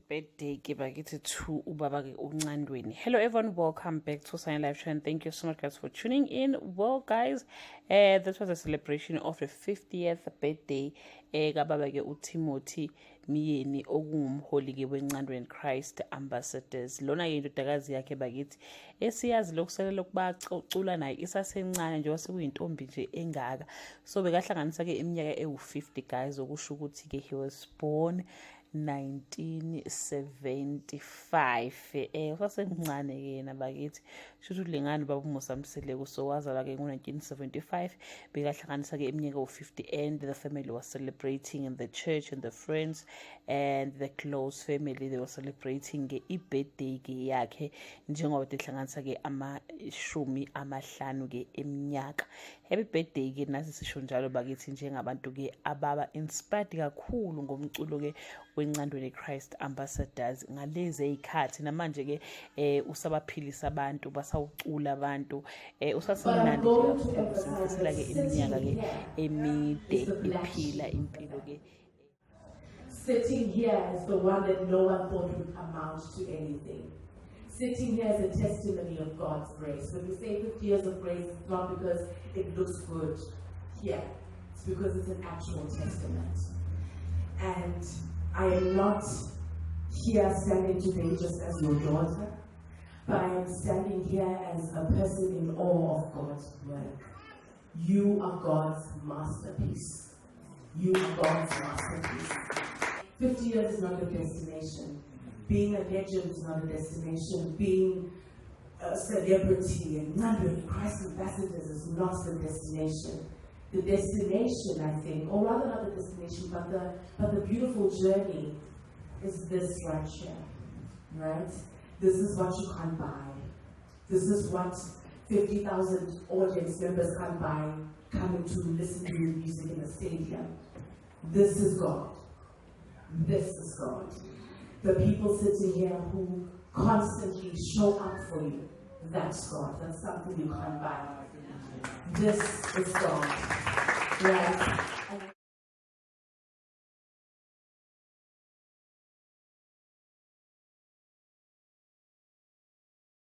birthday to ubaba uncandweni. Hello everyone, welcome back to Sign Live Show and thank you so much guys for tuning in. Well guys, this was a celebration of the 50th birthday kababa uTimothy Miyeni okungumholi ke wencandweni Christ Ambassadors. Lona ke indodakazi yakhe bakithi esiyazi lokuselela ukuba ucula naye isasencane njengoba sekuyintombi nje engaka. So bekahlanganisa ke iminyaka ewu50 guys, okusho ukuthi ke he was born 1975 usasemncane ke yena bakithi shuthu lengane baba uMosamseleko so wazalwa ke ngo1975 bekahlanganisa ke iminyaka u50 and the family was celebrating in the church and the friends and the close family they were celebrating ke ibirthday ke yakhe njengoba behlanganisa ke ama-50 ke eminyaka. Happy birthday ke nazi sisho njalo bakithi njengabantu ke ababa inspired kakhulu ngomculo ke wencandweni Christ Ambassadors ngalezi ezikhathi namanje ke usabaphilisa abantu basawucula abantu usasemnandi nje sifisela ke iminyaka ke emide iphila impilo ke. Sitting here as the one that no one thought would amount to anything. Sitting here as a testimony of God's grace. When we say 50 years of grace, it's not because it looks good here. It's because it's an actual testament. And I am not here standing today just as your daughter, but I am standing here as a person in awe of God's work. You are God's masterpiece. You are God's masterpiece. 50 years is not a destination. Being a legend is not a destination. Being a celebrity and Christ Ambassadors is not the destination. The destination, I think, or rather not the destination, but the beautiful journey is this right here, right? This is what you can't buy. This is what 50,000 audience members can't buy coming to listen to your music in a stadium. This is God. This is God. The people sitting here who constantly show up for you, that's God. That's something you can't buy. This is God, right?